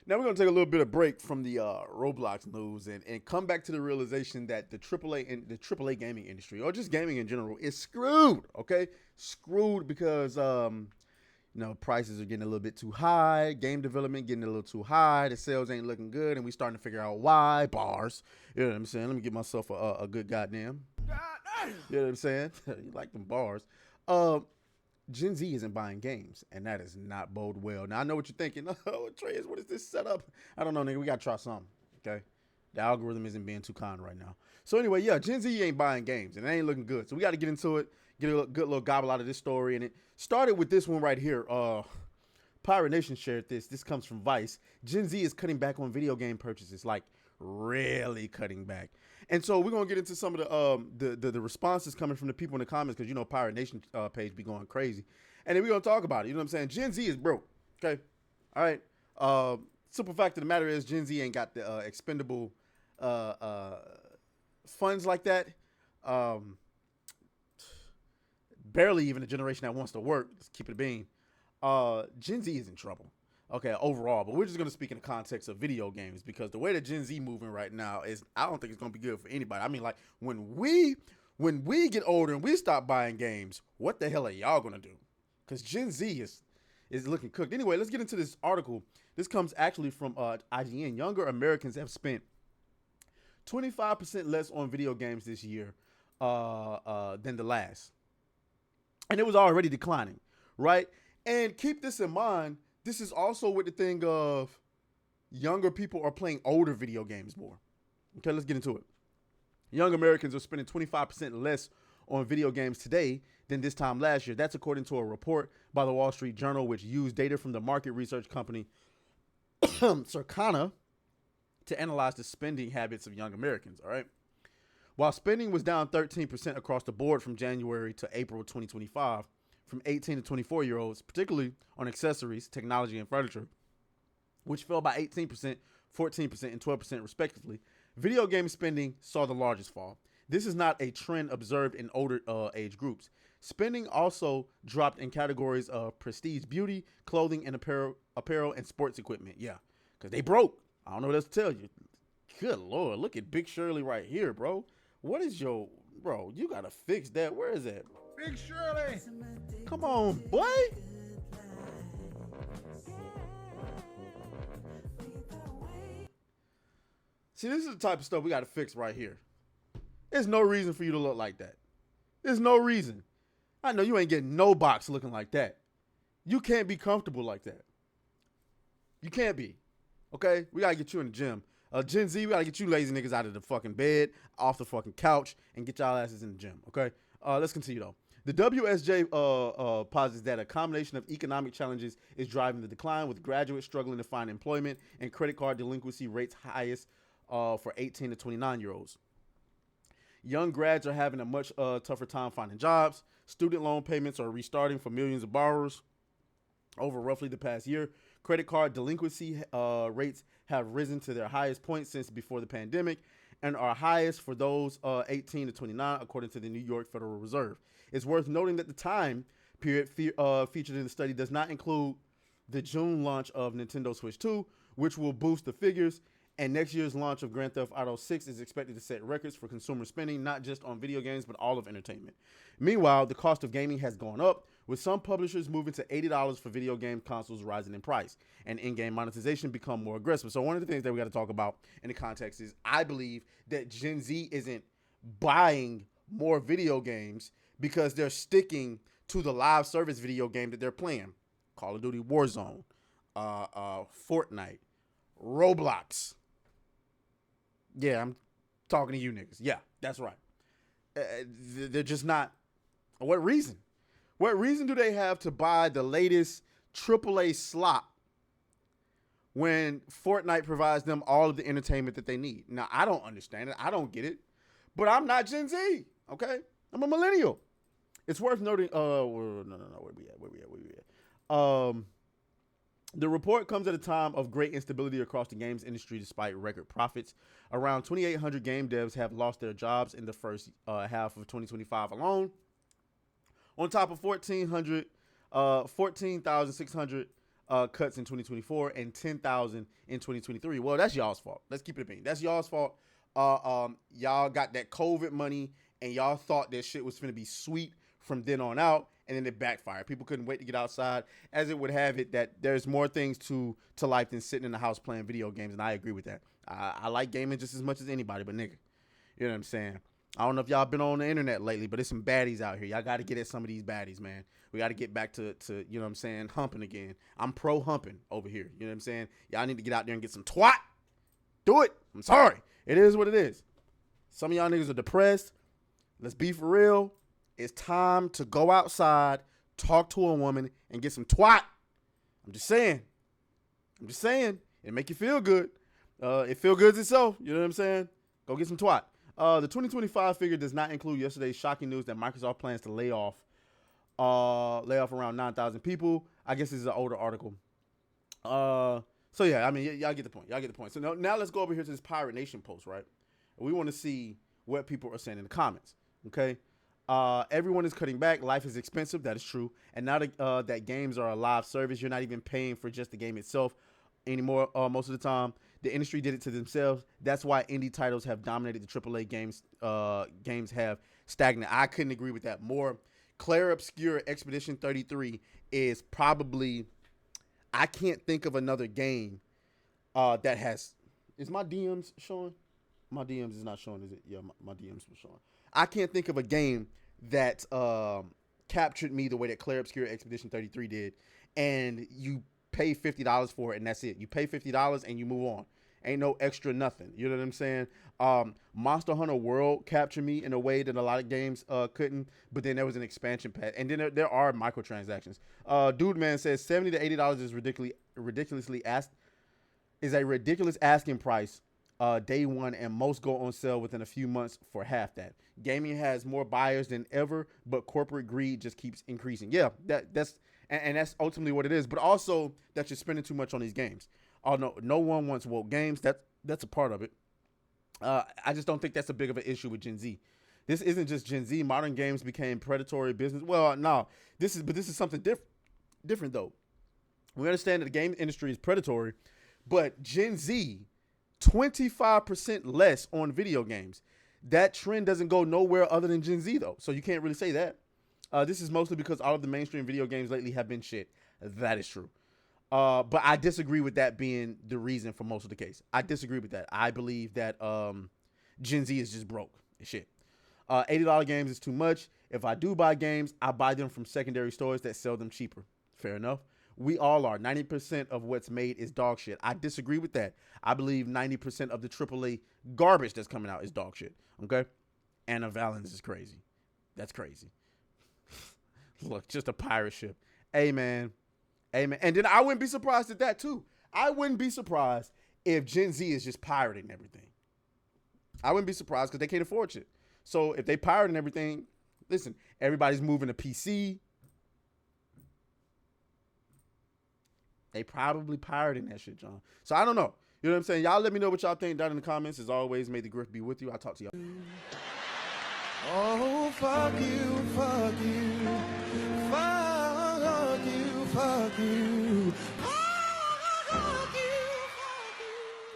Now we're gonna take a little bit of break from the Roblox news and come back to the realization that the AAA gaming industry, or just gaming in general, is screwed. Okay, screwed because prices are getting a little bit too high, game development getting a little too high, the sales ain't looking good, and we starting to figure out why. Bars, you know what I'm saying? Let me give myself a good goddamn. You know what I'm saying? You like them bars. Um, Gen Z isn't buying games, and that is not bode well. Now I know what you're thinking. Oh, Treyas, what is this setup? I don't know, nigga. We gotta try something. Okay, the algorithm isn't being too kind right now. So anyway, yeah, Gen Z ain't buying games, and it ain't looking good. So we got to get into it, get a good little gobble out of this story, and it started with this one right here. Pirate Nation shared this. This comes from Vice. Gen Z is cutting back on video game purchases, like really cutting back. And so we're gonna get into some of the responses coming from the people in the comments, because Pirate Nation page be going crazy, and then we're gonna talk about it. You know what I'm saying? Gen Z is broke. Okay, all right. Simple fact of the matter is Gen Z ain't got the expendable funds like that. Um, Barely even a generation that wants to work. Let's keep it a bean. Gen Z is in trouble. Okay, overall, but we're just gonna speak in the context of video games, because the way that Gen Z moving right now is, I don't think it's gonna be good for anybody. I mean, like when we get older and we stop buying games, what the hell are y'all gonna do? Because Gen Z is looking cooked. Anyway, let's get into this article. This comes actually from IGN. Younger Americans have spent 25% less on video games this year than the last, and it was already declining, right? And keep this in mind. This is also with the thing of younger people are playing older video games more. Okay, let's get into it. Young Americans are spending 25% less on video games today than this time last year. That's according to a report by the Wall Street Journal, which used data from the market research company Circana to analyze the spending habits of young Americans. All right. While spending was down 13% across the board from January to April 2025, from 18 to 24-year-olds, particularly on accessories, technology, and furniture, which fell by 18%, 14%, and 12% respectively, video game spending saw the largest fall. This is not a trend observed in older age groups. Spending also dropped in categories of prestige beauty, clothing, and apparel and sports equipment. Yeah, because they broke. I don't know what else to tell you. Good Lord, look at Big Shirley right here, bro. What is bro, you got to fix that. Where is that? Big Shirley. Come on, boy. See, this is the type of stuff we got to fix right here. There's no reason for you to look like that. There's no reason. I know you ain't getting no box looking like that. You can't be comfortable like that. You can't be. Okay? We got to get you in the gym. Gen Z, we got to get you lazy niggas out of the fucking bed, off the fucking couch, and get y'all asses in the gym. Okay? Let's continue, though. The WSJ posits that a combination of economic challenges is driving the decline, with graduates struggling to find employment and credit card delinquency rates highest for 18 to 29-year-olds. Young grads are having a much tougher time finding jobs. Student loan payments are restarting for millions of borrowers over roughly the past year. Credit card delinquency rates have risen to their highest point since before the pandemic, and are highest for those 18 to 29, according to the New York Federal Reserve. It's worth noting that the time period featured in the study does not include the June launch of Nintendo Switch 2, which will boost the figures, and next year's launch of Grand Theft Auto 6 is expected to set records for consumer spending, not just on video games, but all of entertainment. Meanwhile, the cost of gaming has gone up, with some publishers moving to $80 for video game consoles rising in price, and in-game monetization become more aggressive. So one of the things that we got to talk about in the context is, I believe that Gen Z isn't buying more video games because they're sticking to the live service video game that they're playing. Call of Duty Warzone, Fortnite, Roblox. Yeah, I'm talking to you niggas. Yeah, that's right. They're just not. What reason? What reason do they have to buy the latest AAA slot when Fortnite provides them all of the entertainment that they need? Now, I don't understand it. I don't get it. But I'm not Gen Z, okay? I'm a millennial. It's worth noting, no, where we at? The report comes at a time of great instability across the games industry despite record profits. Around 2,800 game devs have lost their jobs in the first half of 2025 alone, on top of 14,600 cuts in 2024 and 10,000 in 2023. Well, that's y'all's fault. Let's keep it a bean. That's y'all's fault. Y'all got that COVID money and y'all thought that shit was finna be sweet from then on out, and then it backfired. People couldn't wait to get outside. As it would have it, that there's more things to life than sitting in the house playing video games, and I agree with that. I like gaming just as much as anybody, but nigga, you know what I'm saying? I don't know if y'all been on the internet lately, but there's some baddies out here. Y'all got to get at some of these baddies, man. We got to get back to you know what I'm saying, humping again. I'm pro humping over here. You know what I'm saying? Y'all need to get out there and get some twat. Do it. I'm sorry. It is what it is. Some of y'all niggas are depressed. Let's be for real. It's time to go outside, talk to a woman, and get some twat. I'm just saying. It make you feel good. It feel good itself. You know what I'm saying? Go get some twat. The 2025 figure does not include yesterday's shocking news that Microsoft plans to lay off around 9,000 people. I guess this is an older article. So yeah, I mean, y'all get the point. So now let's go over here to this Pirate Nation post, right? We want to see what people are saying in the comments. Okay. Everyone is cutting back. Life is expensive. That is true. And now that games are a live service, you're not even paying for just the game itself anymore. Most of the time, the industry did it to themselves. That's why indie titles have dominated the AAA games. Games have stagnant. I couldn't agree with that more. Claire Obscure Expedition 33 is probably, I can't think of another game that has. Is my DMs showing? My DMs is not showing, is it? Yeah, my DMs were showing. I can't think of a game that captured me the way that Claire Obscure Expedition 33 did, and you pay $50 for it, and that's it. You pay $50 and you move on. Ain't no extra nothing. You know what I'm saying? Monster Hunter World captured me in a way that a lot of games couldn't, but then there was an expansion pack, and then there are microtransactions. Dude Man says $70 to $80 is a ridiculous asking price day one, and most go on sale within a few months for half that. Gaming has more buyers than ever, but corporate greed just keeps increasing. Yeah, that's ultimately what it is. But also that you're spending too much on these games. Oh no one wants woke games. That's a part of it. I just don't think that's a big of an issue with Gen Z. This isn't just Gen Z. Modern games became predatory business. Well, no, this is something different though. We understand that the game industry is predatory, but Gen Z, 25% less on video games. That trend doesn't go nowhere other than Gen Z though. So you can't really say that. This is mostly because all of the mainstream video games lately have been shit. That is true. But I disagree with that being the reason for most of the case. I disagree with that. I believe that Gen Z is just broke as shit. $80 games is too much. If I do buy games, I buy them from secondary stores that sell them cheaper. Fair enough. We all are. 90% of what's made is dog shit. I disagree with that. I believe 90% of the AAA garbage that's coming out is dog shit. Okay? Anna Valens is crazy. That's crazy. Look, just a pirate ship. Amen. Amen. And then I wouldn't be surprised at that too. I wouldn't be surprised if Gen Z is just pirating everything. I wouldn't be surprised because they can't afford shit. So if they pirating everything, listen, everybody's moving to PC. They probably pirating that shit, John. So I don't know. You know what I'm saying? Y'all let me know what y'all think down in the comments. As always, may the grift be with you. I'll talk to y'all. Oh, fuck you, fuck you, fuck you, fuck you.